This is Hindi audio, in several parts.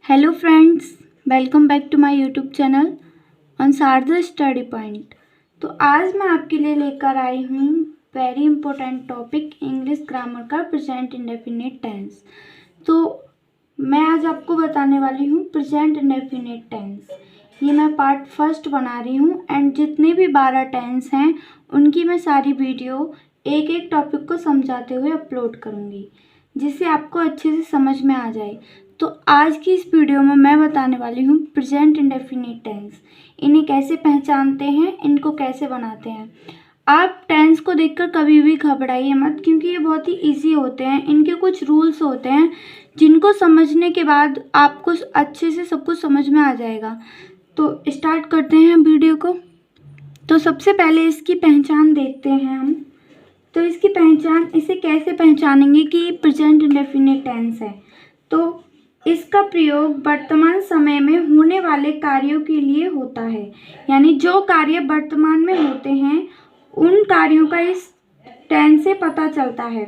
Hello friends, welcome back to my YouTube channel on Sharda study point. तो आज मैं आपके लिए लेकर आई हूँ very important topic English grammar का प्रेजेंट इंडेफिनिट टेंस। तो मैं आज आपको बताने वाली हूँ प्रेजेंट इंडेफिनिट टेंस। ये मैं पार्ट फर्स्ट बना रही हूँ एंड जितने भी 12 टेंस हैं उनकी मैं सारी वीडियो एक एक टॉपिक को समझाते हुए अपलोड करूँगी, जिससे आपको अच्छे से समझ में आ जाए। तो आज की इस वीडियो में मैं बताने वाली हूँ प्रेजेंट इंडेफिनिट टेंस। इन्हें कैसे पहचानते हैं, इनको कैसे बनाते हैं। आप टेंस को देखकर कभी भी घबराइए मत, क्योंकि ये बहुत ही इजी होते हैं। इनके कुछ रूल्स होते हैं जिनको समझने के बाद आपको अच्छे से सब कुछ समझ में आ जाएगा। तो स्टार्ट करते हैं वीडियो को। तो सबसे पहले इसकी पहचान देखते हैं हम। तो इसकी पहचान, इसे कैसे पहचानेंगे कि ये प्रेजेंट इंडेफिनिट टेंस है। तो इसका प्रयोग वर्तमान समय में होने वाले कार्यों के लिए होता है, यानी जो कार्य वर्तमान में होते हैं उन कार्यों का इस टेंस से पता चलता है।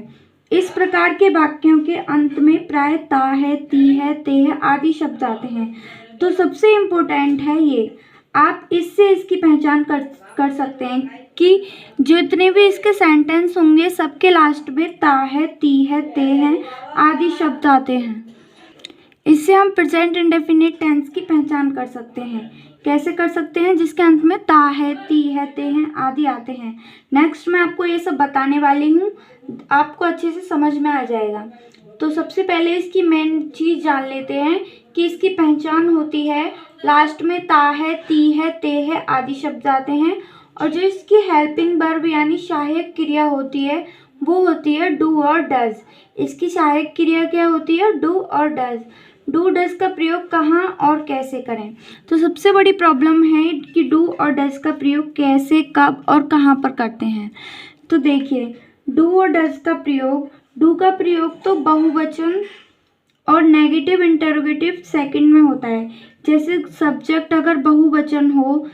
इस प्रकार के वाक्यों के अंत में प्राय ता है, ती है, ते है आदि शब्द आते हैं। तो सबसे इम्पोर्टेंट है ये, आप इससे इसकी पहचान कर सकते हैं कि जितने भी इसके सेंटेंस होंगे सबके लास्ट में ता है, ती है, ते है आदि शब्द आते हैं। इससे हम प्रेजेंट इंडेफिनिट टेंस की पहचान कर सकते हैं। कैसे कर सकते हैं? जिसके अंत में ता है, ती है, ते हैं आदि आते हैं। नेक्स्ट मैं आपको ये सब बताने वाली हूँ, आपको अच्छे से समझ में आ जाएगा। तो सबसे पहले इसकी मेन चीज़ जान लेते हैं कि इसकी पहचान होती है लास्ट में ता है, ती है, ते है आदि शब्द आते हैं। और जो इसकी हेल्पिंग वर्ब यानी सहायक क्रिया होती है वो होती है डू और डज। इसकी सहायक क्रिया क्या होती है? डू और डज। डू डज का प्रयोग कहाँ और कैसे करें? तो सबसे बड़ी प्रॉब्लम है कि डू और डज का प्रयोग कैसे, कब और कहाँ पर करते हैं। तो देखिए, डू और डज का प्रयोग, डू का प्रयोग तो बहुवचन और नेगेटिव इंटरोगेटिव सेकंड में होता है। जैसे सब्जेक्ट अगर बहुवचन हो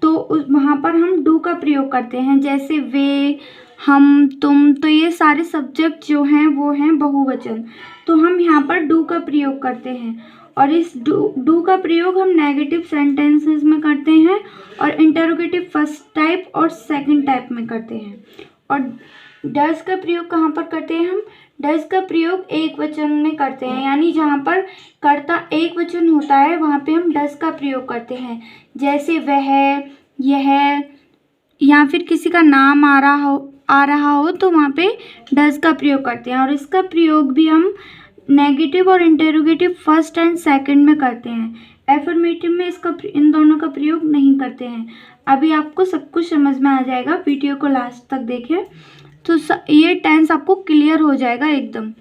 तो उस वहाँ पर हम डू का प्रयोग करते हैं। जैसे वे, हम, तुम, तो ये सारे सब्जेक्ट जो हैं वो हैं बहुवचन, तो हम यहाँ पर डू का प्रयोग करते हैं। और इस डू का प्रयोग हम नेगेटिव सेंटेंसेस में करते हैं और इंटरोगेटिव फर्स्ट टाइप और सेकंड टाइप में करते हैं। और डज का प्रयोग कहाँ पर करते हैं हम? डज का प्रयोग एक वचन में करते हैं, यानी जहाँ पर कर्ता एक वचन होता है वहाँ पे हम डज का प्रयोग करते हैं। जैसे वह, यह, या फिर किसी का नाम आ रहा हो तो वहाँ पे डज का प्रयोग करते हैं। और इसका प्रयोग भी हम नेगेटिव और इंटरोगेटिव फर्स्ट एंड सेकंड में करते हैं। एफर्मेटिव में इन दोनों का प्रयोग नहीं करते हैं। अभी आपको सब कुछ समझ में आ जाएगा, वीडियो को लास्ट तक देखें तो ये टेंस आपको क्लियर हो जाएगा एकदम।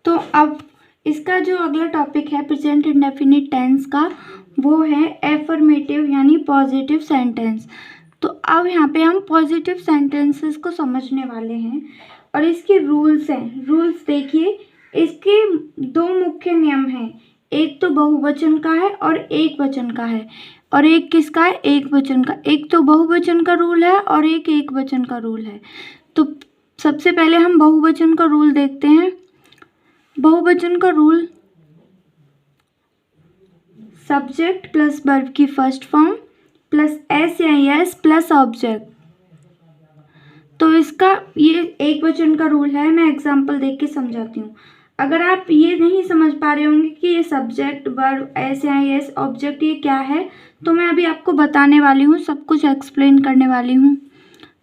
तो अब इसका जो अगला टॉपिक है प्रेजेंट इंडेफिनिट टेंस का, वो है एफर्मेटिव यानी पॉजिटिव सेंटेंस। तो अब यहाँ पे हम पॉजिटिव सेंटेंसेस को समझने वाले हैं और इसके रूल्स हैं। रूल्स देखिए, इसके दो मुख्य नियम हैं। एक तो बहुवचन का है और एक वचन का है। और एक किसका है? एक वचन का। एक तो बहुवचन का रूल है और एक वचन का रूल है। तो सबसे पहले हम बहुवचन का रूल देखते हैं। बहुवचन का रूल, सब्जेक्ट प्लस वर्ब की फर्स्ट फॉर्म प्लस एस या एस प्लस ऑब्जेक्ट। तो इसका ये एक वचन का रूल है। मैं एग्जांपल देख के समझाती हूँ। अगर आप ये नहीं समझ पा रहे होंगे कि ये सब्जेक्ट, वर्ब, एस या एस, ऑब्जेक्ट ये क्या है, तो मैं अभी आपको बताने वाली हूँ, सब कुछ एक्सप्लेन करने वाली हूँ।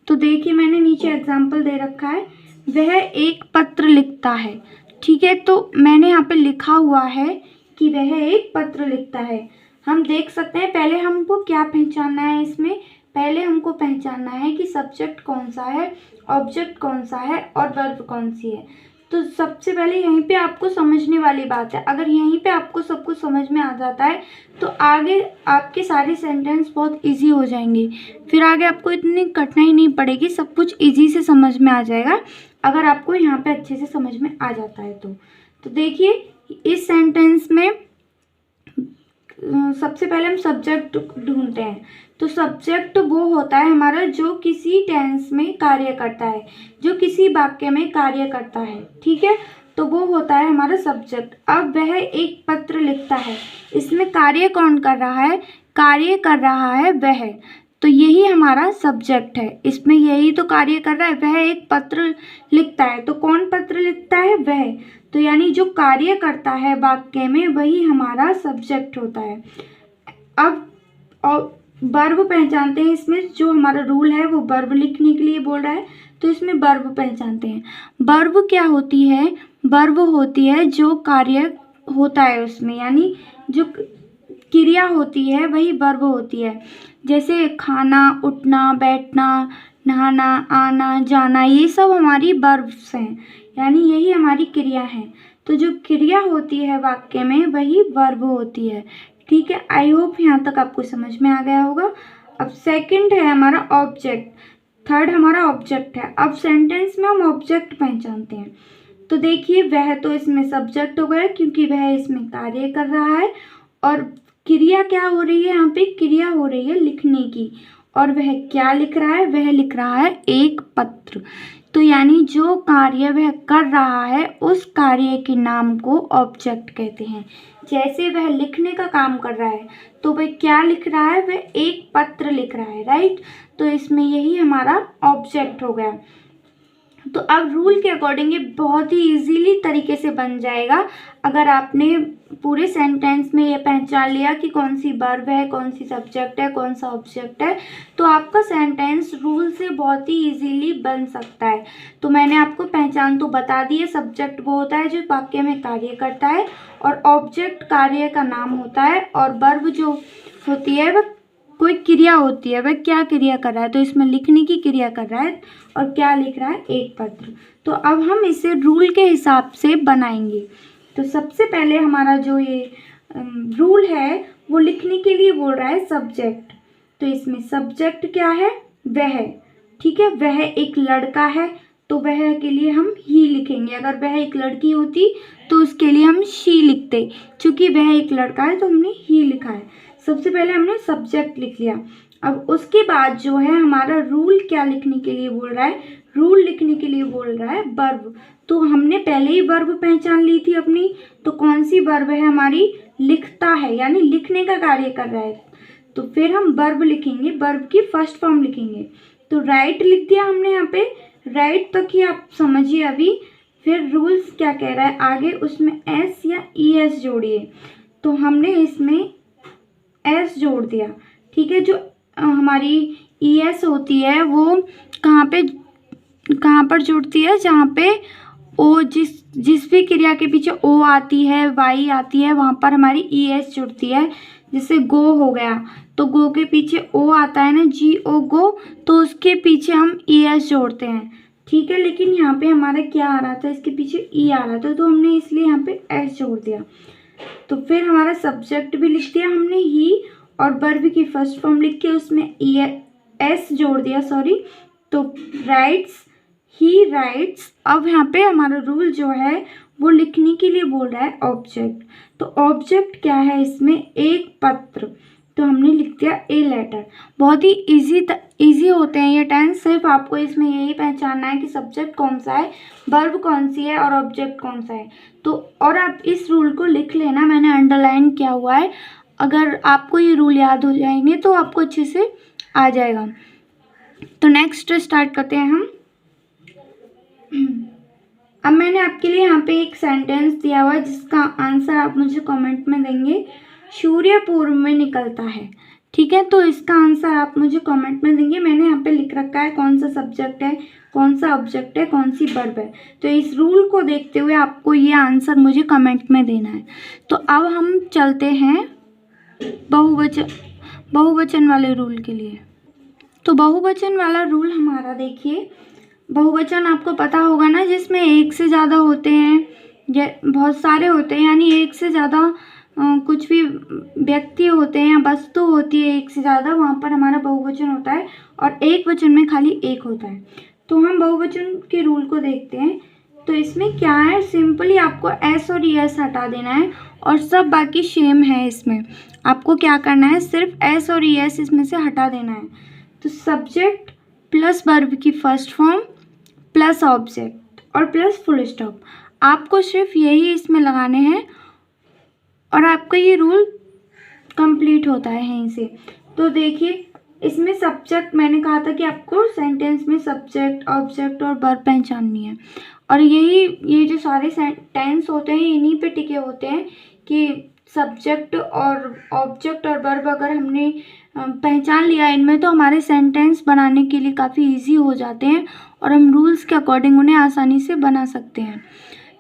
तो देखिए, मैंने नीचे एग्जाम्पल दे रखा है, वह एक पत्र लिखता है। ठीक है, तो मैंने यहाँ पे लिखा हुआ है कि वह एक पत्र लिखता है। हम देख सकते हैं, पहले हमको क्या पहचानना है इसमें? पहले हमको पहचानना है कि सब्जेक्ट कौन सा है, ऑब्जेक्ट कौन सा है और वर्ब कौन सी है। तो सबसे पहले यहीं पे आपको समझने वाली बात है। अगर यहीं पे आपको सब कुछ समझ में आ जाता है तो आगे आपके सारे सेंटेंस बहुत इजी हो जाएंगे। फिर आगे आपको इतनी कठिनाई नहीं पड़ेगी, सब कुछ इजी से समझ में आ जाएगा अगर आपको यहाँ पे अच्छे से समझ में आ जाता है तो देखिए, इस सेंटेंस में सबसे पहले हम सब्जेक्ट ढूंढते हैं। तो सब्जेक्ट वो होता है हमारा जो किसी टेंस में कार्य करता है, जो किसी वाक्य में कार्य करता है। ठीक है, तो वो होता है हमारा सब्जेक्ट। अब वह एक पत्र लिखता है, इसमें कार्य कौन कर रहा है? कार्य कर रहा है वह, तो यही हमारा सब्जेक्ट है। इसमें यही तो कार्य कर रहा है, वह एक पत्र लिखता है। तो कौन पत्र लिखता है? वह। तो यानी जो कार्य करता है वाक्य में वही हमारा सब्जेक्ट होता है। अब और वर्ब पहचानते हैं। इसमें जो हमारा रूल है वो वर्ब लिखने के लिए बोल रहा है, तो इसमें वर्ब पहचानते हैं। वर्ब क्या होती है? वर्ब होती है जो कार्य होता है उसमें, यानी जो क्रिया होती है वही वर्ब होती है। जैसे खाना, उठना, बैठना, नहाना, आना, जाना, ये सब हमारी वर्ब्स हैं, यानी यही हमारी क्रिया है। तो जो क्रिया होती है वाक्य में वही वर्ब होती है। ठीक है, आई होप यहाँ तक आपको समझ में आ गया होगा। अब सेकंड है हमारा ऑब्जेक्ट, थर्ड हमारा ऑब्जेक्ट है। अब सेंटेंस में हम ऑब्जेक्ट पहचानते हैं। तो देखिए, वह तो इसमें सब्जेक्ट हो गया क्योंकि वह इसमें कार्य कर रहा है, और क्रिया क्या हो रही है? यहाँ पे क्रिया हो रही है लिखने की, और वह क्या लिख रहा है? वह लिख रहा है एक पत्र। तो यानी जो कार्य वह कर रहा है उस कार्य के नाम को ऑब्जेक्ट कहते हैं। जैसे वह लिखने का काम कर रहा है तो वह क्या लिख रहा है? वह एक पत्र लिख रहा है, राइट। तो इसमें यही हमारा ऑब्जेक्ट हो गया। तो अब रूल के अकॉर्डिंग ये बहुत ही इजीली तरीके से बन जाएगा अगर आपने पूरे सेंटेंस में ये पहचान लिया कि कौन सी वर्ब है, कौन सी सब्जेक्ट है, कौन सा ऑब्जेक्ट है, तो आपका सेंटेंस रूल से बहुत ही इजीली बन सकता है। तो मैंने आपको पहचान तो बता दी है। सब्जेक्ट वो होता है जो वाक्य में कार्य करता है, और ऑब्जेक्ट कार्य का नाम होता है, और वर्ब जो होती है वह कोई क्रिया होती है। वह क्या क्रिया कर रहा है? तो इसमें लिखने की क्रिया कर रहा है, और क्या लिख रहा है? एक पत्र। तो अब हम इसे रूल के हिसाब से बनाएंगे। तो सबसे पहले हमारा जो ये रूल है वो लिखने के लिए बोल रहा है सब्जेक्ट। तो इसमें सब्जेक्ट क्या है? वह। ठीक है, वह एक लड़का है तो वह के लिए हम ही लिखेंगे। अगर वह एक लड़की होती तो उसके लिए हम शी लिखते। चूंकि वह एक लड़का है तो हमने ही लिखा है। सबसे पहले हमने सब्जेक्ट लिख लिया। अब उसके बाद जो है हमारा रूल क्या लिखने के लिए बोल रहा है? रूल लिखने के लिए बोल रहा है वर्ब। तो हमने पहले ही वर्ब पहचान ली थी अपनी। तो कौन सी वर्ब है हमारी? लिखता है, यानी लिखने का कार्य कर रहा है। तो फिर हम वर्ब लिखेंगे, वर्ब की फर्स्ट फॉर्म लिखेंगे। तो राइट लिख दिया हमने यहाँ पे। राइट तक ही आप समझिए अभी। फिर रूल्स क्या कह रहा है आगे, उसमें एस या ई एस जोड़िए। तो हमने इसमें एस जोड़ दिया। ठीक है, जो हमारी ई एस होती है वो कहाँ पर जुड़ती है? जहाँ पे ओ जिस भी क्रिया के पीछे ओ आती है, वाई आती है, वहाँ पर हमारी ई एस जुड़ती है। जैसे गो हो गया तो गो के पीछे ओ आता है ना, जी ओ गो, तो उसके पीछे हम ई एस जोड़ते हैं। ठीक है, लेकिन यहाँ पे हमारा क्या आ रहा था? इसके पीछे ई आ रहा था, तो हमने इसलिए यहाँ पे एस जोड़ दिया। तो फिर हमारा सब्जेक्ट भी लिख दिया हमने ही, और वर्ब की फर्स्ट फॉर्म लिख के उसमें ई एस जोड़ दिया, सॉरी। तो राइट्स, ही राइट्स। अब यहाँ पे हमारा रूल जो है वो लिखने के लिए बोल रहा है ऑब्जेक्ट। तो ऑब्जेक्ट क्या है इसमें? एक पत्र। तो हमने लिख दिया ए लेटर। बहुत ही इजी होते हैं ये टेंस। सिर्फ आपको इसमें यही पहचानना है कि सब्जेक्ट कौन सा है, वर्ब कौन सी है, और ऑब्जेक्ट कौन सा है। तो और आप इस रूल को लिख लेना, मैंने अंडरलाइन किया हुआ है। अगर आपको ये रूल याद हो जाएंगे तो आपको अच्छे से आ जाएगा। तो नेक्स्ट स्टार्ट करते हैं हम। अब मैंने आपके लिए यहाँ पे एक सेंटेंस दिया हुआ है जिसका आंसर आप मुझे कमेंट में देंगे। सूर्य पूर्व में निकलता है। ठीक है, तो इसका आंसर आप मुझे कमेंट में देंगे। मैंने यहाँ पे लिख रखा है कौन सा सब्जेक्ट है, कौन सा ऑब्जेक्ट है, कौन सी वर्ब है। तो इस रूल को देखते हुए आपको ये आंसर मुझे कमेंट में देना है। तो अब हम चलते हैं बहुवचन वाले रूल के लिए। तो बहुवचन वाला रूल हमारा देखिए, बहुवचन आपको पता होगा ना, जिसमें एक से ज़्यादा होते हैं, बहुत सारे होते हैं, यानी एक से ज़्यादा कुछ भी व्यक्ति होते हैं या वस्तु होती है एक से ज़्यादा, वहाँ पर हमारा बहुवचन होता है। और एक वचन में खाली एक होता है। तो हम बहुवचन के रूल को देखते हैं। तो इसमें क्या है, सिंपली आपको एस और एस हटा देना है, और सब बाकी सेम है। इसमें आपको क्या करना है, सिर्फ एस और एस इसमें से हटा देना है। तो सब्जेक्ट प्लस वर्ब की फर्स्ट फॉर्म प्लस ऑब्जेक्ट और प्लस फुल स्टॉप। आपको सिर्फ यही इसमें लगाने हैं और आपका ये रूल कंप्लीट होता है यहीं से। तो देखिए इसमें सब्जेक्ट, मैंने कहा था कि आपको सेंटेंस में सब्जेक्ट, ऑब्जेक्ट और वर्ब पहचाननी है, और ये जो सारे टेंस होते हैं इन्हीं पे टिके होते हैं कि सब्जेक्ट और ऑब्जेक्ट और वर्ब अगर हमने पहचान लिया इनमें, तो हमारे सेंटेंस बनाने के लिए काफ़ी इजी हो जाते हैं और हम रूल्स के अकॉर्डिंग उन्हें आसानी से बना सकते हैं।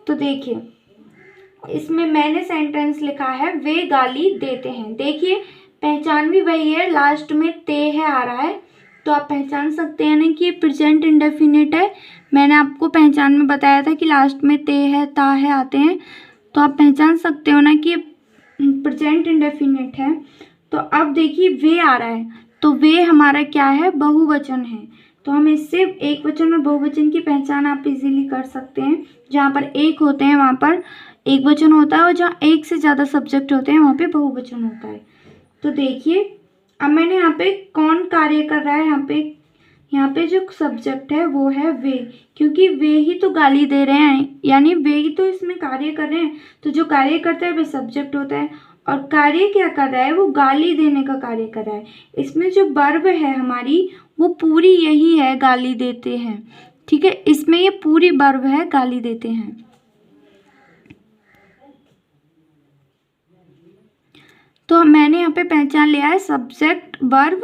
तो देखिए इसमें मैंने सेंटेंस लिखा है वे गाली देते हैं। देखिए पहचान भी वही है, लास्ट में ते है आ रहा है, तो आप पहचान सकते हैं ना कि ये प्रेजेंट इंडेफिनिट है। मैंने आपको पहचान में बताया था कि लास्ट में ते है, ता है आते हैं, तो आप पहचान सकते हो ना कि ये प्रेजेंट इंडेफिनिट है। तो अब देखिए वे आ रहा है, तो वे हमारा क्या है, बहुवचन है, तो हम इससे एक वचन और बहुवचन की पहचान आप इजीली कर सकते हैं। जहाँ पर एक होते हैं वहाँ पर एक वचन होता है, और जहाँ एक से ज़्यादा सब्जेक्ट होते हैं वहाँ पे बहुवचन होता है। तो देखिए अब मैंने यहाँ पे कौन कार्य कर रहा है, यहाँ पे जो सब्जेक्ट है वो है वे, क्योंकि वे ही तो गाली दे रहे हैं, यानी वे ही तो इसमें कार्य कर रहे हैं, तो जो कार्य करता है वे सब्जेक्ट होता है, और कार्य क्या कर रहा है, वो गाली देने का कार्य कर रहा है। इसमें जो वर्ब है हमारी वो पूरी यही है, गाली देते हैं, ठीक है, इसमें ये पूरी वर्ब है, गाली देते हैं। तो मैंने यहाँ पे पहचान लिया है सब्जेक्ट, वर्ब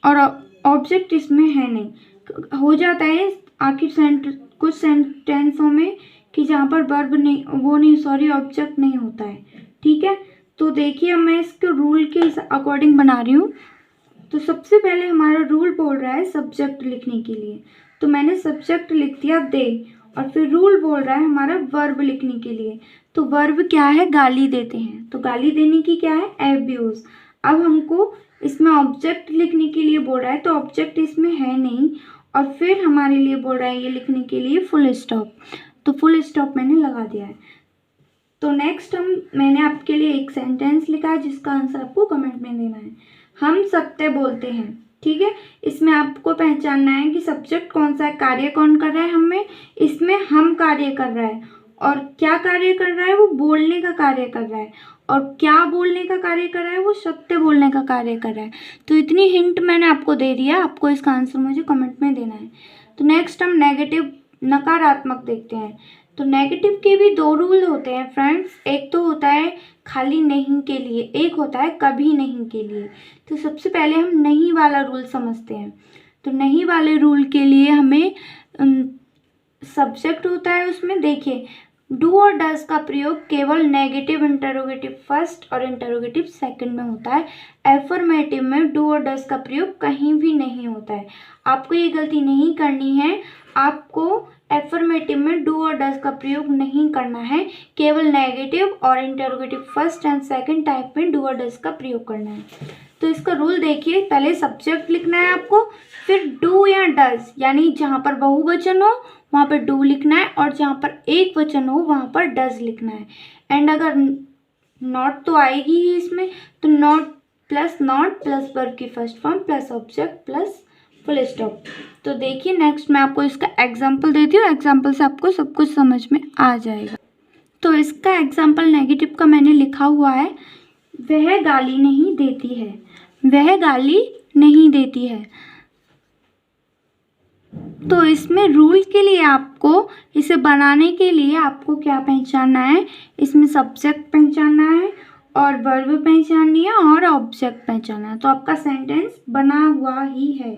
और ऑब्जेक्ट इसमें है नहीं। हो जाता है आखिर कुछ सेंटेंसों में कि जहाँ पर वर्ब नहीं, ऑब्जेक्ट नहीं होता है, ठीक है। तो देखिए मैं इसके रूल के अकॉर्डिंग बना रही हूँ। तो सबसे पहले हमारा रूल बोल रहा है सब्जेक्ट लिखने के लिए, तो मैंने सब्जेक्ट लिख दिया दे, और फिर रूल बोल रहा है हमारा वर्ब लिखने के लिए, तो वर्ब क्या है, गाली देते हैं, तो गाली देने की क्या है, एब्यूज। अब हमको इसमें ऑब्जेक्ट लिखने के लिए बोल रहा है, तो ऑब्जेक्ट इसमें है नहीं, और फिर हमारे लिए बोल रहा है ये लिखने के लिए फुल स्टॉप, तो फुल स्टॉप मैंने लगा दिया है। तो नेक्स्ट मैंने आपके लिए एक सेंटेंस लिखा है जिसका आंसर आपको कमेंट में देना है। हम सत्य बोलते हैं, ठीक है। इसमें आपको पहचानना है कि सब्जेक्ट कौन सा है, कार्य कौन कर रहा है हमें, इसमें हम कार्य कर रहा है, और क्या कार्य कर रहा है, वो बोलने का कार्य कर रहा है, और क्या बोलने का कार्य कर रहा है, वो सत्य बोलने का कार्य कर रहा है। तो इतनी हिंट मैंने आपको दे दिया, आपको इसका आंसर मुझे कमेंट में देना है। तो नेक्स्ट हम नेगेटिव, नकारात्मक देखते हैं। तो नेगेटिव के भी दो रूल होते हैं फ्रेंड्स, एक तो होता है खाली नहीं के लिए, एक होता है कभी नहीं के लिए। तो सबसे पहले हम नहीं वाला रूल समझते हैं। तो नहीं वाले रूल के लिए हमें सब्जेक्ट होता है, उसमें देखिए डू और डज का प्रयोग केवल नेगेटिव इंटरोगेटिव फर्स्ट और इंटरोगेटिव सेकंड में होता है। एफर्मेटिव में डू और डज का प्रयोग कहीं भी नहीं होता है। आपको ये गलती नहीं करनी है, आपको एफर्मेटिव में डू और डज का प्रयोग नहीं करना है, केवल नेगेटिव और interrogative first and second type में डू और डज का प्रयोग करना है। तो इसका रूल देखिए, पहले सब्जेक्ट लिखना है आपको, फिर डू या डज, यानी जहाँ पर बहुवचन हो वहाँ पर डू लिखना है, और जहाँ पर एक वचन हो वहाँ पर डज लिखना है। एंड अगर नॉट तो आएगी ही इसमें, तो नॉट प्लस वर्ब की first form plus object plus full stop. तो देखिए नेक्स्ट मैं आपको इसका एग्जाम्पल देती हूँ, एग्जाम्पल से आपको सब कुछ समझ में आ जाएगा। तो इसका एग्जाम्पल नेगेटिव का मैंने लिखा हुआ है, वह गाली नहीं देती है, वह गाली नहीं देती है। तो इसमें रूल के लिए आपको, इसे बनाने के लिए आपको क्या पहचानना है, इसमें सब्जेक्ट पहचानना है और वर्ब पहचाननी है और ऑब्जेक्ट पहचानना है, तो आपका सेंटेंस बना हुआ ही है।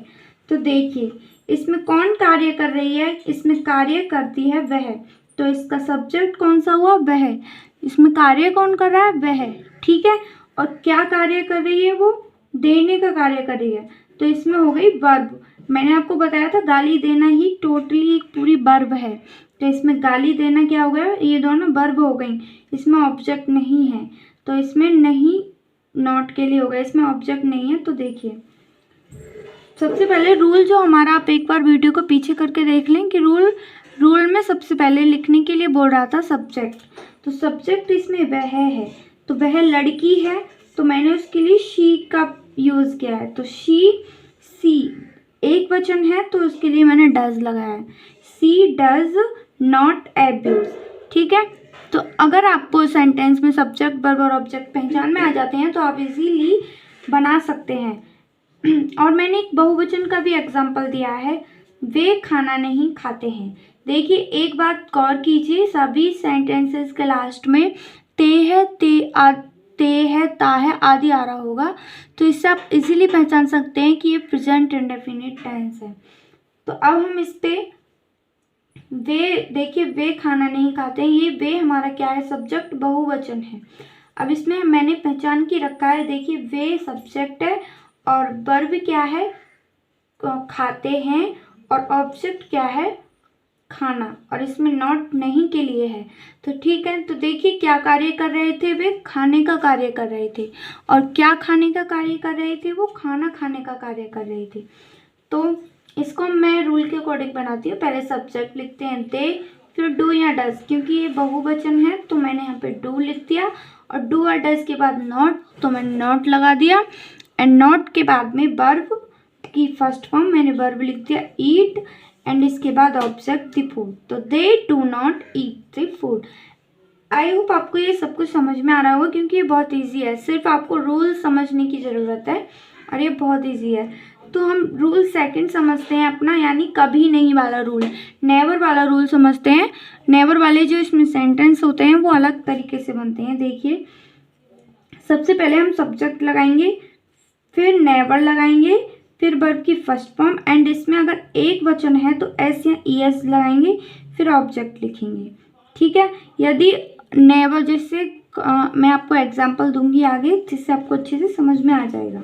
तो देखिए इसमें कौन कार्य कर रही है, इसमें कार्य करती है वह, तो इसका सब्जेक्ट कौन सा हुआ, वह। इसमें कार्य कौन कर रहा है, वह, ठीक है। और क्या कार्य कर रही है, वो देने का कार्य कर रही है, तो इसमें हो गई वर्ब। मैंने आपको बताया था गाली देना ही टोटली एक पूरी वर्ब है, तो इसमें गाली देना क्या हो गया, ये दोनों वर्ब हो गई, इसमें ऑब्जेक्ट नहीं है, तो इसमें नहीं नॉट के लिए हो गया, इसमें ऑब्जेक्ट नहीं है। तो देखिए सबसे पहले रूल जो हमारा, आप एक बार वीडियो को पीछे करके देख लें कि रूल में सबसे पहले लिखने के लिए बोल रहा था सब्जेक्ट, तो सब्जेक्ट इसमें वह है, तो वह लड़की है, तो मैंने उसके लिए शी का यूज़ किया है, तो सी एक वचन है तो उसके लिए मैंने डज लगाया है। सी डज नॉट एब्यूज, ठीक है। तो अगर आपको सेंटेंस में सब्जेक्ट, वर्ब और ऑब्जेक्ट पहचान में आ जाते हैं तो आप इजीली बना सकते हैं। और मैंने एक बहुवचन का भी एग्जाम्पल दिया है, वे खाना नहीं खाते हैं। देखिए एक बात गौर कीजिए, सभी सेंटेंसेस के लास्ट में ते है, ते है, ता है आदि आ रहा होगा, तो इससे आप इजीली पहचान सकते हैं कि ये प्रेजेंट इंडेफिनिट टेंस है। तो अब हम इस पे वे, देखिए वे खाना नहीं खाते, ये वे हमारा क्या है, सब्जेक्ट बहुवचन है। अब इसमें मैंने पहचान की रखा है, देखिए वे सब्जेक्ट है और वर्ब क्या है, खाते हैं, और ऑब्जेक्ट क्या है, खाना, और इसमें नॉट नहीं के लिए है। तो ठीक है, तो देखिए क्या कार्य कर रहे थे, वे खाने का कार्य कर रहे थे, और क्या खाने का कार्य कर रहे थे, वो खाना खाने का कार्य कर रहे थे। तो इसको मैं रूल के अकॉर्डिंग बनाती हूँ, पहले सब्जेक्ट लिखते हैं दे, फिर डू या डज, क्योंकि ये बहुवचन है तो मैंने यहाँ पे डू लिख दिया, और डू और डज के बाद नॉट, तो मैंने नॉट लगा दिया, एंड नॉट के बाद में वर्ब की फर्स्ट फॉर्म मैंने वर्ब लिख दिया ईट, एंड इसके बाद ऑब्जेक्ट द फूड, तो they do not eat the food. I hope आपको ये सब कुछ समझ में आ रहा होगा, क्योंकि ये बहुत ईजी है, सिर्फ आपको रूल समझने की ज़रूरत है, और ये बहुत ईजी है। तो हम रूल सेकंड समझते हैं अपना, यानी कभी नहीं वाला रूल, नेवर वाला रूल समझते हैं। नेवर वाले जो इसमें सेंटेंस होते हैं वो अलग तरीके से बनते हैं। देखिए सबसे पहले हम सब्जेक्ट लगाएंगे, फिर नेवर लगाएंगे, फिर वर्ब की फर्स्ट फॉर्म, एंड इसमें अगर एक वचन है तो एस या ई एस लगाएंगे, फिर ऑब्जेक्ट लिखेंगे। ठीक है, यदि नेवर, जैसे मैं आपको एग्जांपल दूंगी आगे जिससे आपको अच्छे से समझ में आ जाएगा।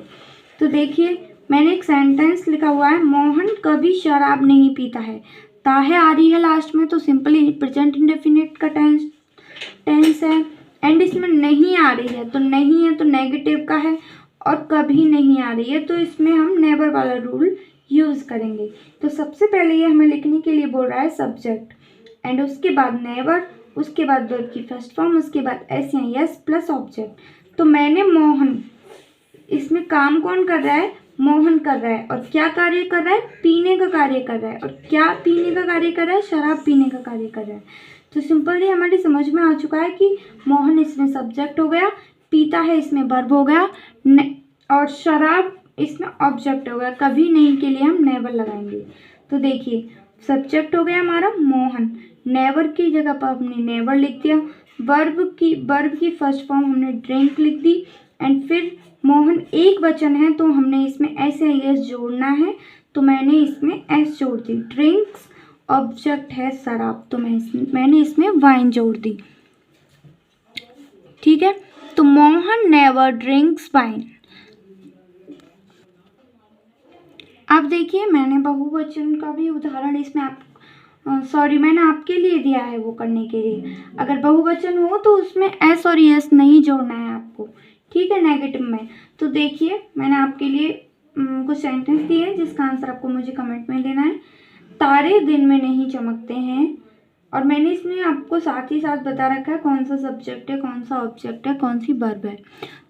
तो देखिए मैंने एक सेंटेंस लिखा हुआ है, मोहन कभी शराब नहीं पीता है, ताहे आ रही है लास्ट में, तो सिंपली प्रेजेंट इंडेफिनिट का टेंस है, एंड इसमें नहीं आ रही है, तो नहीं है तो नेगेटिव का है, और कभी नहीं आ रही है तो इसमें हम नेवर वाला रूल यूज़ करेंगे। तो सबसे पहले ये हमें लिखने के लिए बोल रहा है सब्जेक्ट, एंड उसके बाद नेवर, उसके बाद वर्ब की फर्स्ट फॉर्म, उसके बाद एस या यस प्लस ऑब्जेक्ट। तो मैंने मोहन, इसमें काम कौन कर रहा है, मोहन कर रहा है, और क्या कार्य कर रहा है, पीने का कार्य कर रहा है, और क्या पीने का कार्य कर रहा है, शराब पीने का कार्य कर रहा है। तो सिंपली हमारी समझ में आ चुका है कि मोहन इसमें सब्जेक्ट हो गया, पीता है इसमें वर्ब हो गया, और शराब इसमें ऑब्जेक्ट हो गया। कभी नहीं के लिए हम नेवर लगाएंगे। तो देखिए सब्जेक्ट हो गया हमारा मोहन, नेवर की जगह पर हमने नेवर लिख दिया, वर्ब की फर्स्ट फॉर्म हमने ड्रिंक लिख दी, एंड फिर मोहन एक वचन है तो हमने इसमें एस या एस जोड़ना है, तो मैंने इसमें एस जोड़ दी। ड्रिंक्स ऑब्जेक्ट है शराब, तो मैंने इसमें वाइन जोड़ दी। ठीक है, तो मोहन नेवर ड्रिंक्स वाइन। अब देखिए मैंने बहुवचन का भी उदाहरण इसमें मैंने आपके लिए दिया है वो करने के लिए। अगर बहुवचन हो तो उसमें एस और यस नहीं जोड़ना है आपको, ठीक है, नेगेटिव में। तो देखिए मैंने आपके लिए कुछ सेंटेंस दिए हैं जिसका आंसर आपको मुझे कमेंट में देना है। तारे दिन में नहीं चमकते हैं, और मैंने इसमें आपको साथ ही साथ बता रखा है कौन सा सब्जेक्ट है, कौन सा ऑब्जेक्ट है, कौन सी वर्ब है,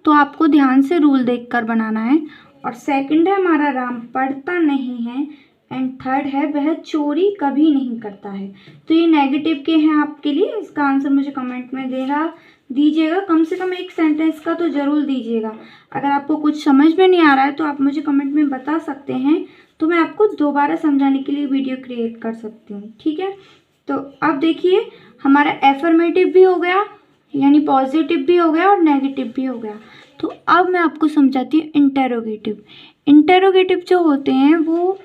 तो आपको ध्यान से रूल देखकर बनाना है। और सेकंड है हमारा राम पढ़ता नहीं है, एंड थर्ड है वह चोरी कभी नहीं करता है। तो ये नेगेटिव के हैं आपके लिए, इसका आंसर मुझे कमेंट में दीजिएगा, कम से कम एक सेंटेंस का तो ज़रूर दीजिएगा। अगर आपको कुछ समझ में नहीं आ रहा है तो आप मुझे कमेंट में बता सकते हैं, तो मैं आपको दोबारा समझाने के लिए वीडियो क्रिएट कर सकती हूँ। ठीक है, तो अब देखिए हमारा एफर्मेटिव भी हो गया, यानी पॉजिटिव भी हो गया और नेगेटिव भी हो गया। तो अब मैं आपको समझाती हूँ इंटेरोगेटिव। इंटेरोगेटिव जो होते हैं वो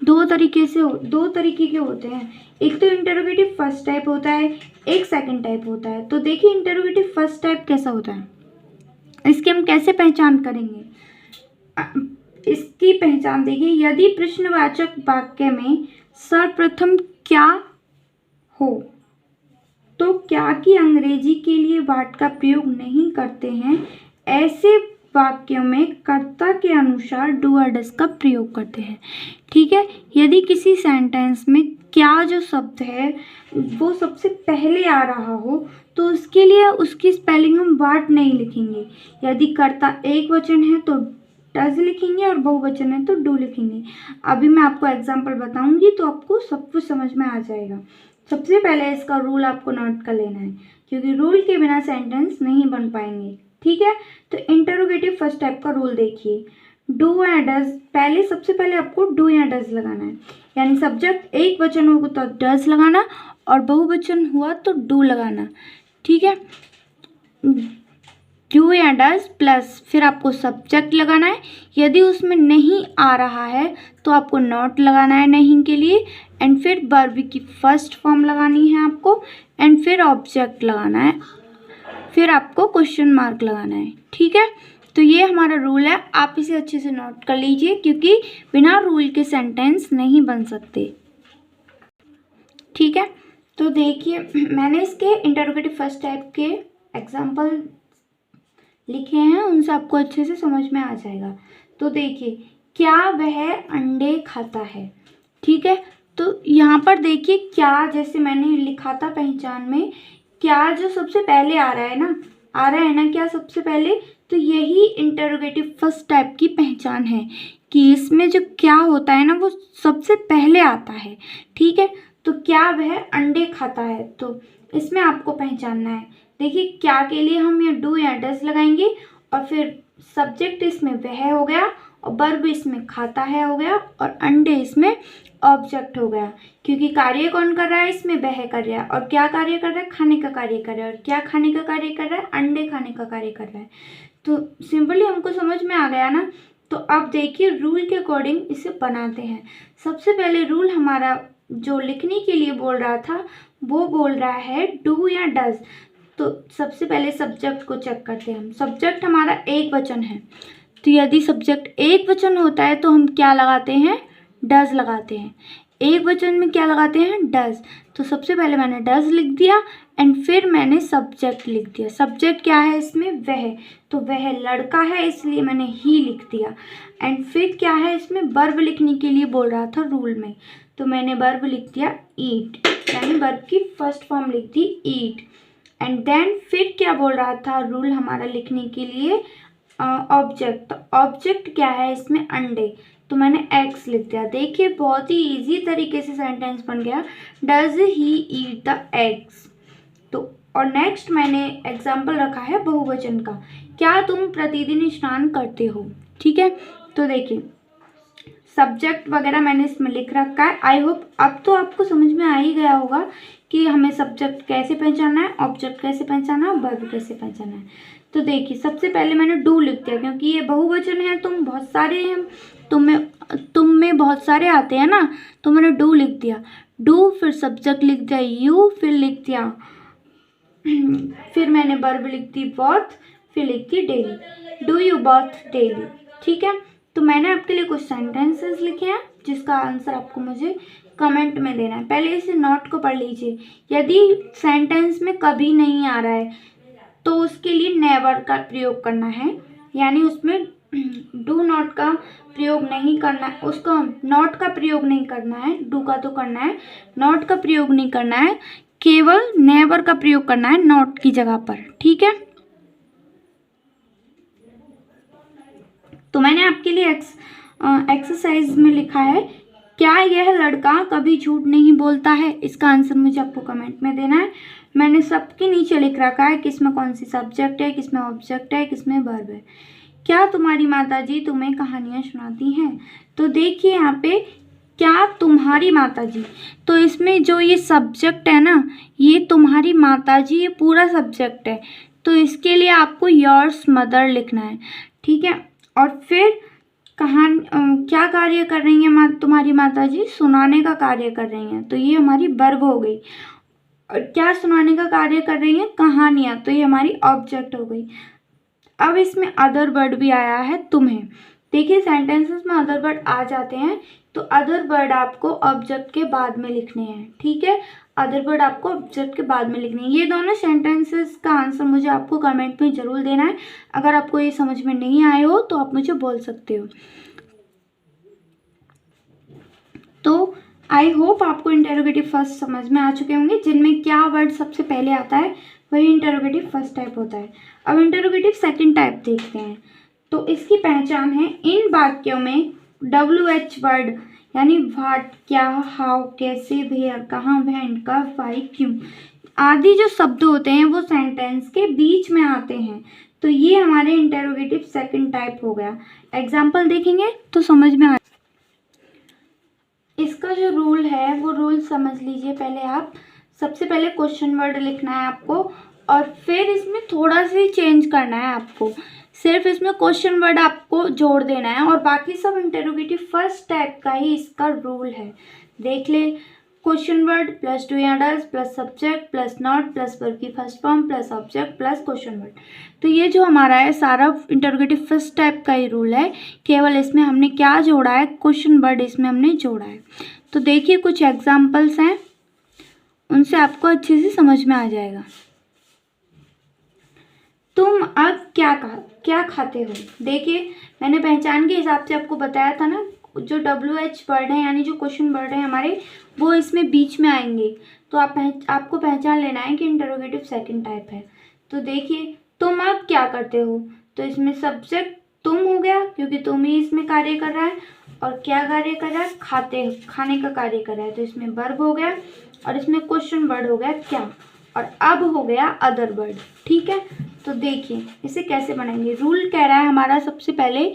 दो तरीके के होते हैं। एक तो इंटेरोगेटिव फर्स्ट टाइप होता है, एक सेकंड टाइप होता है। तो देखिए इंटेरोगेटिव फर्स्ट टाइप कैसा होता है, इसकी हम कैसे पहचान करेंगे। इसकी पहचान देखिए, यदि प्रश्नवाचक वाक्य में सर्वप्रथम क्या हो तो क्या की अंग्रेजी के लिए वाट का प्रयोग नहीं करते हैं, ऐसे वाक्यों में कर्ता के अनुसार डू और डज का प्रयोग करते हैं। ठीक है, यदि किसी सेंटेंस में क्या जो शब्द है वो सबसे पहले आ रहा हो तो उसके लिए उसकी स्पेलिंग हम वाट नहीं लिखेंगे। यदि कर्ता एक वचन है तो डज लिखेंगे, और बहुवचन है तो डू लिखेंगे। अभी मैं आपको एग्जाम्पल बताऊंगी तो आपको सब कुछ समझ में आ जाएगा। सबसे पहले इसका रूल आपको नोट कर लेना है, क्योंकि रूल के बिना सेंटेंस नहीं बन पाएंगे। ठीक है, तो इंटरोगेटिव फर्स्ट टाइप का रूल देखिए, डू या डज। पहले सबसे पहले आपको डू या डज लगाना है, यानी सब्जेक्ट एक वचन होगा तो डज लगाना और बहुवचन हुआ तो डू लगाना। ठीक है, डू या डज प्लस फिर आपको सब्जेक्ट लगाना है। यदि उसमें नहीं आ रहा है तो आपको नॉट लगाना है नहीं के लिए, एंड फिर वर्ब की फर्स्ट फॉर्म लगानी है आपको, एंड फिर ऑब्जेक्ट लगाना है, फिर आपको क्वेश्चन मार्क लगाना है। ठीक है, तो ये हमारा रूल है, आप इसे अच्छे से नोट कर लीजिए, क्योंकि बिना रूल के सेंटेंस नहीं बन सकते। ठीक है, तो देखिए मैंने इसके इंटरोगेटिव फर्स्ट टाइप के एग्जाम्पल लिखे हैं, उनसे आपको अच्छे से समझ में आ जाएगा। तो देखिए, क्या वह अंडे खाता है। ठीक है, तो यहाँ पर देखिए क्या, जैसे मैंने लिखा था पहचान में, क्या जो सबसे पहले आ रहा है ना क्या सबसे पहले, तो यही इंटरोगेटिव फर्स्ट टाइप की पहचान है कि इसमें जो क्या होता है ना वो सबसे पहले आता है। ठीक है, तो क्या वह अंडे खाता है, तो इसमें आपको पहचानना है। देखिए क्या के लिए हम ये डू या डज लगाएंगे, और फिर सब्जेक्ट इसमें वह हो गया, और वर्ब इसमें खाता है हो गया, और अंडे इसमें ऑब्जेक्ट हो गया। क्योंकि कार्य कौन कर रहा है, इसमें वह कर रहा है, और क्या कार्य कर रहा है, खाने का कार्य कर रहा है, और क्या खाने का कार्य कर रहा है, अंडे खाने का कार्य कर रहा है। तो सिंपली हमको समझ में आ गया ना। तो अब देखिए रूल के अकॉर्डिंग इसे बनाते हैं। सबसे पहले रूल हमारा जो लिखने के लिए बोल रहा था वो बोल रहा है डू या डज। तो सबसे पहले सब्जेक्ट को चेक करते हैं हम। सब्जेक्ट हमारा एक वचन है, तो यदि सब्जेक्ट एक वचन होता है तो हम क्या लगाते हैं, डज लगाते हैं। एक वचन में क्या लगाते हैं, डज। तो सबसे पहले मैंने डज लिख दिया, एंड फिर मैंने सब्जेक्ट लिख दिया। सब्जेक्ट क्या है इसमें, वह, तो वह लड़का है इसलिए मैंने ही लिख दिया। एंड फिर क्या है इसमें, वर्ब लिखने के लिए बोल रहा था रूल में, तो मैंने वर्ब लिख दिया ईट, यानी वर्ब की फर्स्ट फॉर्म लिख दी ईट। एंड देन फिर क्या बोल रहा था रूल हमारा लिखने के लिए, ऑब्जेक्ट। तो ऑब्जेक्ट क्या है इसमें, अंडे, तो मैंने एक्स लिख दिया। देखिए बहुत ही इजी तरीके से सेंटेंस बन गया, does he eat the eggs. तो और नेक्स्ट मैंने एग्जाम्पल रखा है बहुवचन का, क्या तुम प्रतिदिन स्नान करते हो। ठीक है, तो देखिए सब्जेक्ट वगैरह मैंने इसमें लिख रखा है। आई होप अब तो आपको समझ में आ ही गया होगा कि हमें सब्जेक्ट कैसे पहचानना है, ऑब्जेक्ट कैसे पहचानना है, वर्ब कैसे पहचानना है। तो देखिए सबसे पहले मैंने डू लिख दिया, क्योंकि ये बहुवचन है, तुम बहुत सारे हैं, तुम में बहुत सारे आते हैं ना, तो मैंने डू लिख दिया। डू फिर सब्जेक्ट लिख दिया यू, फिर लिख दिया फिर मैंने वर्ब लिख दी बॉथ, फिर लिख दी daily, do you both daily. ठीक है, तो मैंने आपके लिए कुछ सेंटेंसेस लिखे हैं जिसका आंसर आपको मुझे कमेंट में देना है। पहले इसे नोट को पढ़ लीजिए। यदि सेंटेंस में कभी नहीं आ रहा है तो उसके लिए नेवर का प्रयोग करना है, यानी उसमें डू नॉट का प्रयोग नहीं करना है, उसका नॉट का प्रयोग नहीं करना है, डू का तो करना है, नॉट का प्रयोग नहीं करना है, केवल नेवर का प्रयोग करना है नॉट की जगह पर। ठीक है, तो मैंने आपके लिए एक्सरसाइज में लिखा है, क्या यह लड़का कभी झूठ नहीं बोलता है। इसका आंसर मुझे आपको कमेंट में देना है। मैंने सबके नीचे लिख रखा है किसमें कौन सी सब्जेक्ट है, किसमें ऑब्जेक्ट है, किसमें वर्ब है। क्या तुम्हारी माताजी तुम्हें कहानियाँ सुनाती हैं। तो देखिए यहाँ पे क्या तुम्हारी माताजी, तो इसमें जो ये सब्जेक्ट है ना, ये तुम्हारी माताजी, ये पूरा सब्जेक्ट है, तो इसके लिए आपको योर्स मदर लिखना है। ठीक है, और फिर क्या कार्य कर रही हैं तुम्हारी माताजी, सुनाने का कार्य कर रही हैं, तो ये हमारी वर्ब हो गई। और क्या सुनाने का कार्य कर रही हैं, कहानियाँ, तो ये हमारी ऑब्जेक्ट हो गई। अब इसमें अदर वर्ड भी आया है तुम्हें। देखिए सेंटेंसेस में अदर वर्ड आ जाते हैं, तो अदर वर्ड आपको ऑब्जेक्ट के बाद में लिखने हैं। ठीक है, अदर वर्ड आपको ऑब्जेक्ट के बाद में लिखने हैं। ये दोनों सेंटेंसेस का आंसर मुझे आपको कमेंट में ज़रूर देना है। अगर आपको ये समझ में नहीं आए हो तो आप मुझे बोल सकते हो। तो आई होप आपको इंटरोगेटिव फर्स्ट समझ में आ चुके होंगे, जिनमें क्या वर्ड सबसे पहले आता है वही इंटरोगेटिव फर्स्ट टाइप होता है। अब इंटरोगेटिव सेकंड टाइप देखते हैं। तो इसकी पहचान है, इन वाक्यों में WH वर्ड यानी व्हाट क्या, हाउ कैसे, वेयर कहाँ, व्हेन कब, व्हाई क्यों आदि जो शब्द होते हैं वो सेंटेंस के बीच में आते हैं। तो ये हमारे इंटेरोगेटिव सेकंड टाइप हो गया। एग्जाम्पल देखेंगे तो समझ में आ, इसका जो रूल है वो रूल समझ लीजिए। पहले आप सबसे पहले क्वेश्चन वर्ड लिखना है आपको, और फिर इसमें थोड़ा सा चेंज करना है आपको। सिर्फ इसमें क्वेश्चन वर्ड आपको जोड़ देना है, और बाकी सब इंटेरोगेटिव फर्स्ट टाइप का ही इसका रूल है। देख ले, क्वेश्चन वर्ड प्लस डू या does plus subject plus not plus verb की first form plus object plus question word. तो ये जो हमारा है सारा इंटरोगेटिव फर्स्ट टाइप का ही रूल है। केवल इसमें हमने क्या जोड़ा है, क्वेश्चन वर्ड इसमें हमने जोड़ा है। तो देखिए कुछ एग्जाम्पल्स हैं, उनसे आपको अच्छे से समझ में आ जाएगा। तुम अब क्या खाते हो। देखिए मैंने पहचान के हिसाब से आपको बताया था ना, जो WH वर्ड है यानी जो क्वेश्चन वर्ड है हमारे, वो इसमें बीच में आएंगे। तो आपको पहचान लेना है कि इंटरोगेटिव सेकंड टाइप है। तो देखिए तुम अब क्या करते हो, तो इसमें सब्जेक्ट तुम हो गया क्योंकि तुम ही इसमें कार्य कर रहा है, और क्या कार्य कर रहा है, खाने का कार्य कर रहा है, तो इसमें वर्ब हो गया, और इसमें क्वेश्चन वर्ड हो गया क्या, और अब हो गया अदर वर्ड। ठीक है, तो देखिए इसे कैसे बनाएंगे। रूल कह रहा है हमारा सबसे पहले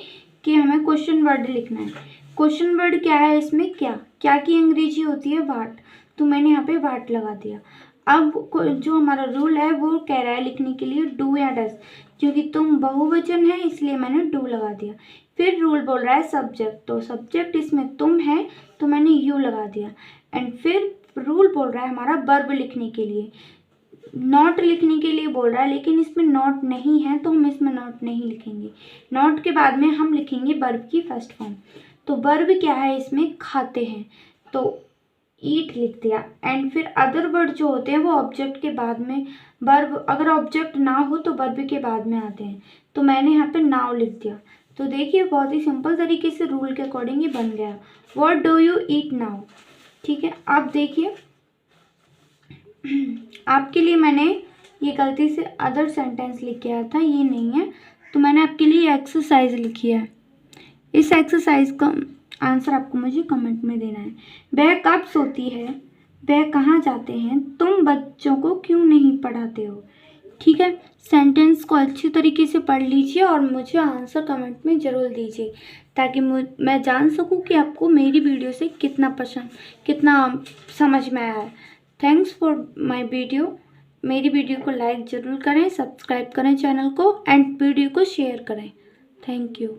कि हमें क्वेश्चन वर्ड लिखना है। क्वेश्चन वर्ड क्या है, इसमें क्या की अंग्रेजी होती है वाट, तो मैंने यहाँ पे वाट लगा दिया। अब जो हमारा रूल है वो कह रहा है लिखने के लिए डू या डज, क्योंकि तुम बहुवचन है इसलिए मैंने डू लगा दिया। फिर रूल बोल रहा है सब्जेक्ट, तो सब्जेक्ट इसमें तुम है तो मैंने यू लगा दिया। एंड फिर रूल बोल रहा है हमारा वर्ब लिखने के लिए, नॉट लिखने के लिए बोल रहा है, लेकिन इसमें नॉट नहीं है तो हम इसमें नॉट नहीं लिखेंगे। नॉट के बाद में हम लिखेंगे वर्ब की फर्स्ट फॉर्म। तो वर्ब क्या है इसमें, खाते हैं, तो ईट लिख दिया। एंड फिर अदर वर्ड जो होते हैं वो ऑब्जेक्ट के बाद में, वर्ब अगर ऑब्जेक्ट ना हो तो वर्ब के बाद में आते हैं, तो मैंने यहाँ पे नाउ लिख दिया। तो देखिए बहुत ही सिंपल तरीके से रूल के अकॉर्डिंग ही बन गया। What do you eat now. ठीक है, अब देखिए आपके लिए मैंने ये गलती से अदर सेंटेंस लिख के आया था, ये नहीं है, तो मैंने आपके लिए एक्सरसाइज लिखी है। इस एक्सरसाइज का आंसर आपको मुझे कमेंट में देना है। वह कब सोती है, वह कहाँ जाते हैं, तुम बच्चों को क्यों नहीं पढ़ाते हो। ठीक है, सेंटेंस को अच्छी तरीके से पढ़ लीजिए और मुझे आंसर कमेंट में ज़रूर दीजिए, ताकि मैं जान सकूं कि आपको मेरी वीडियो से कितना समझ में आया है। Thanks for my video. मेरी वीडियो को लाइक ज़रूर करें, सब्सक्राइब करें चैनल को, एंड वीडियो को शेयर करें। Thank you.